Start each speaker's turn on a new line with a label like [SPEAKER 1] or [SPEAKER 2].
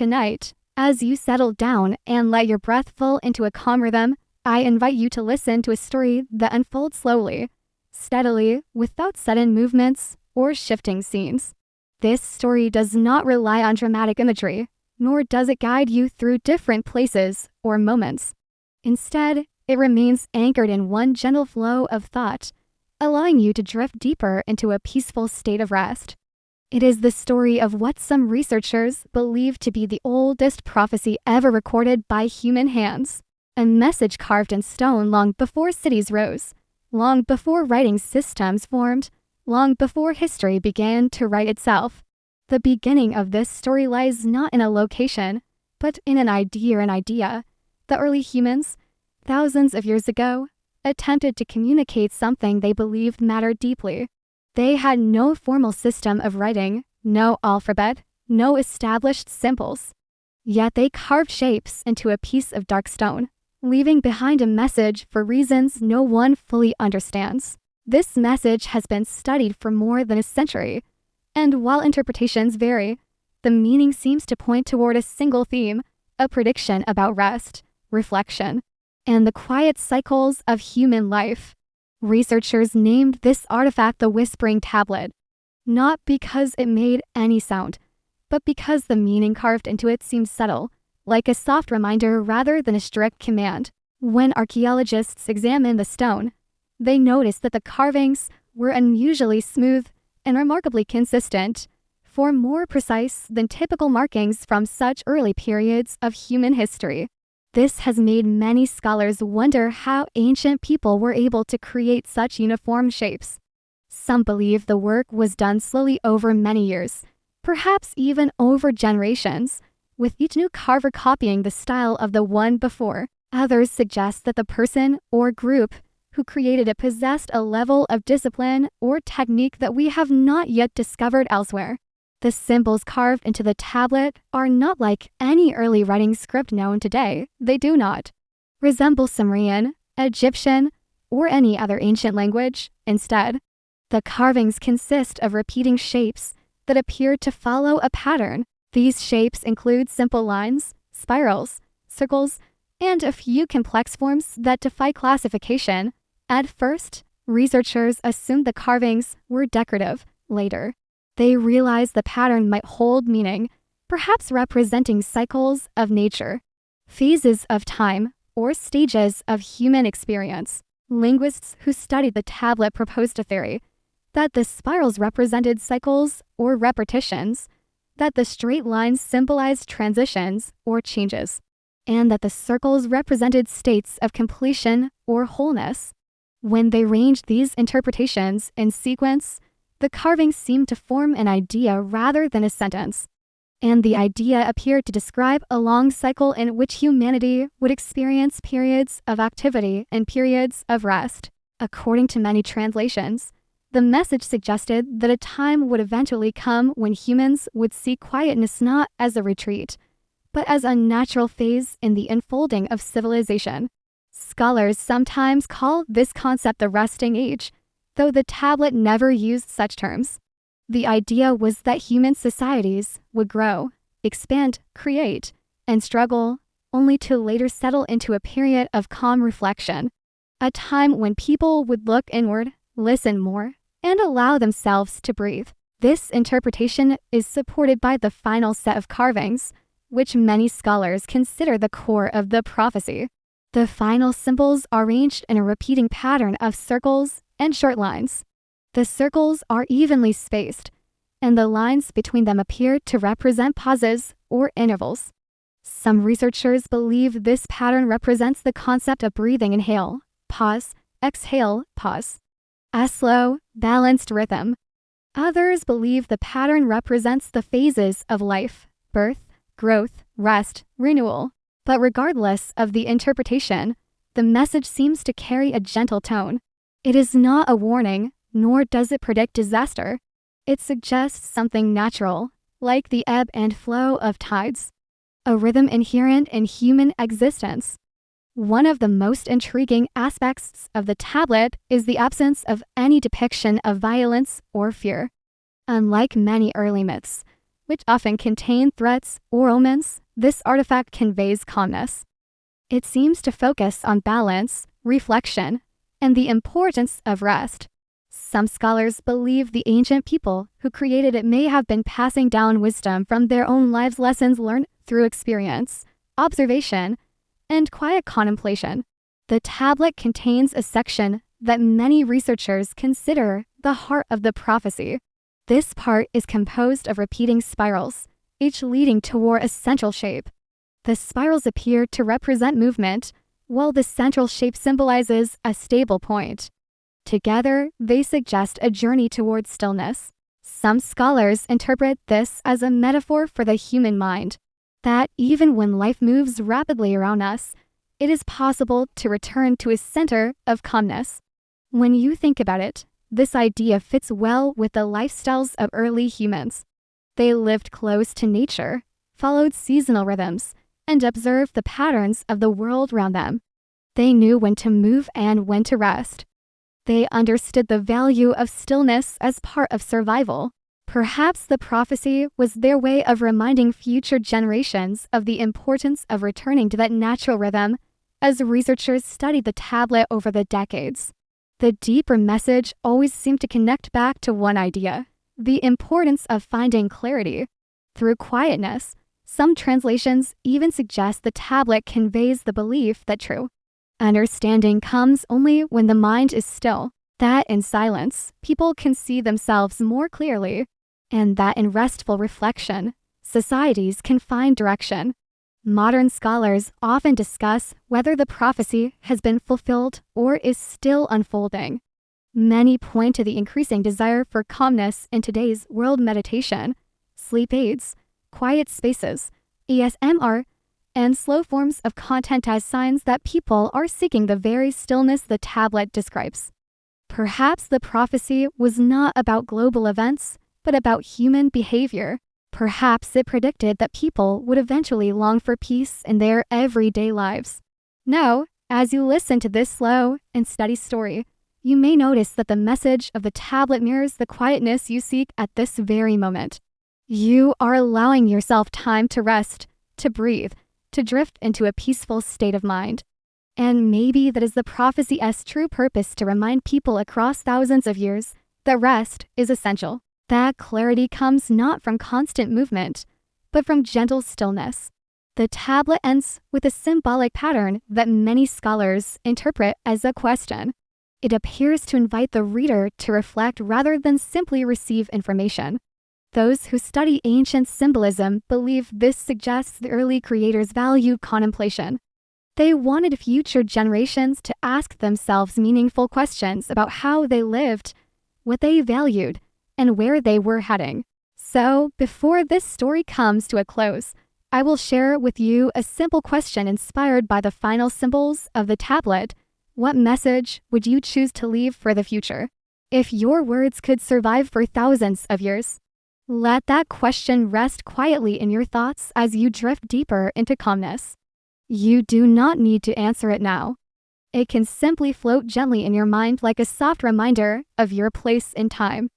[SPEAKER 1] Tonight, as you settle down and let your breath fall into a calm rhythm, I invite you to listen to a story that unfolds slowly, steadily, without sudden movements or shifting scenes. This story does not rely on dramatic imagery, nor does it guide you through different places or moments. Instead, it remains anchored in one gentle flow of thought, allowing you to drift deeper into a peaceful state of rest. It is the story of what some researchers believe to be the oldest prophecy ever recorded by human hands, a message carved in stone long before cities rose, long before writing systems formed, long before history began to write itself. The beginning of this story lies not in a location, but in an idea. The early humans, thousands of years ago, attempted to communicate something they believed mattered deeply. They had no formal system of writing, no alphabet, no established symbols. Yet they carved shapes into a piece of dark stone, leaving behind a message for reasons no one fully understands. This message has been studied for more than a century, and while interpretations vary, the meaning seems to point toward a single theme, a prediction about rest, reflection, and the quiet cycles of human life. Researchers named this artifact the Whispering Tablet, not because it made any sound, but because the meaning carved into it seemed subtle, like a soft reminder rather than a strict command. When archaeologists examined the stone, they noticed that the carvings were unusually smooth and remarkably consistent, far more precise than typical markings from such early periods of human history. This has made many scholars wonder how ancient people were able to create such uniform shapes. Some believe the work was done slowly over many years, perhaps even over generations, with each new carver copying the style of the one before. Others suggest that the person or group who created it possessed a level of discipline or technique that we have not yet discovered elsewhere. The symbols carved into the tablet are not like any early writing script known today. They do not resemble Sumerian, Egyptian, or any other ancient language. Instead, the carvings consist of repeating shapes that appear to follow a pattern. These shapes include simple lines, spirals, circles, and a few complex forms that defy classification. At first, researchers assumed the carvings were decorative. Later, they realized the pattern might hold meaning, perhaps representing cycles of nature, phases of time, or stages of human experience. Linguists who studied the tablet proposed a theory that the spirals represented cycles or repetitions, that the straight lines symbolized transitions or changes, and that the circles represented states of completion or wholeness. When they arranged these interpretations in sequence, the carvings seemed to form an idea rather than a sentence, and the idea appeared to describe a long cycle in which humanity would experience periods of activity and periods of rest. According to many translations, the message suggested that a time would eventually come when humans would see quietness not as a retreat, but as a natural phase in the unfolding of civilization. Scholars sometimes call this concept the resting age, though the tablet never used such terms. The idea was that human societies would grow, expand, create, and struggle, only to later settle into a period of calm reflection, a time when people would look inward, listen more, and allow themselves to breathe. This interpretation is supported by the final set of carvings, which many scholars consider the core of the prophecy. The final symbols are arranged in a repeating pattern of circles and short lines. The circles are evenly spaced, and the lines between them appear to represent pauses or intervals. Some researchers believe this pattern represents the concept of breathing: inhale, pause, exhale, pause, a slow, balanced rhythm. Others believe the pattern represents the phases of life: birth, growth, rest, renewal. But regardless of the interpretation, the message seems to carry a gentle tone. It is not a warning, nor does it predict disaster. It suggests something natural, like the ebb and flow of tides, a rhythm inherent in human existence. One of the most intriguing aspects of the tablet is the absence of any depiction of violence or fear. Unlike many early myths, which often contain threats or omens, this artifact conveys calmness. It seems to focus on balance, reflection, and the importance of rest. Some scholars believe the ancient people who created it may have been passing down wisdom from their own lives, lessons learned through experience, observation, and quiet contemplation. The tablet contains a section that many researchers consider the heart of the prophecy. This part is composed of repeating spirals, each leading toward a central shape. The spirals appear to represent movement, while the central shape symbolizes a stable point. Together, they suggest a journey towards stillness. Some scholars interpret this as a metaphor for the human mind, that even when life moves rapidly around us, it is possible to return to a center of calmness. When you think about it, this idea fits well with the lifestyles of early humans. They lived close to nature, followed seasonal rhythms, and observed the patterns of the world around them. They knew when to move and when to rest. They understood the value of stillness as part of survival. Perhaps the prophecy was their way of reminding future generations of the importance of returning to that natural rhythm as researchers studied the tablet over the decades. The deeper message always seemed to connect back to one idea: the importance of finding clarity through quietness. Some translations even suggest the tablet conveys the belief that true understanding comes only when the mind is still, that in silence, people can see themselves more clearly, and that in restful reflection, societies can find direction. Modern scholars often discuss whether the prophecy has been fulfilled or is still unfolding. Many point to the increasing desire for calmness in today's world: meditation, sleep aids, quiet spaces, ASMR, and slow forms of content as signs that people are seeking the very stillness the tablet describes. Perhaps the prophecy was not about global events, but about human behavior. Perhaps it predicted that people would eventually long for peace in their everyday lives. Now, as you listen to this slow and steady story, you may notice that the message of the tablet mirrors the quietness you seek at this very moment. You are allowing yourself time to rest, to breathe, to drift into a peaceful state of mind. And maybe that is the prophecy's true purpose: to remind people across thousands of years that rest is essential. That clarity comes not from constant movement, but from gentle stillness. The tablet ends with a symbolic pattern that many scholars interpret as a question. It appears to invite the reader to reflect rather than simply receive information. Those who study ancient symbolism believe this suggests the early creators valued contemplation. They wanted future generations to ask themselves meaningful questions about how they lived, what they valued, and where they were heading. So, before this story comes to a close, I will share with you a simple question inspired by the final symbols of the tablet. What message would you choose to leave for the future? If your words could survive for thousands of years, let that question rest quietly in your thoughts as you drift deeper into calmness. You do not need to answer it now. It can simply float gently in your mind like a soft reminder of your place in time.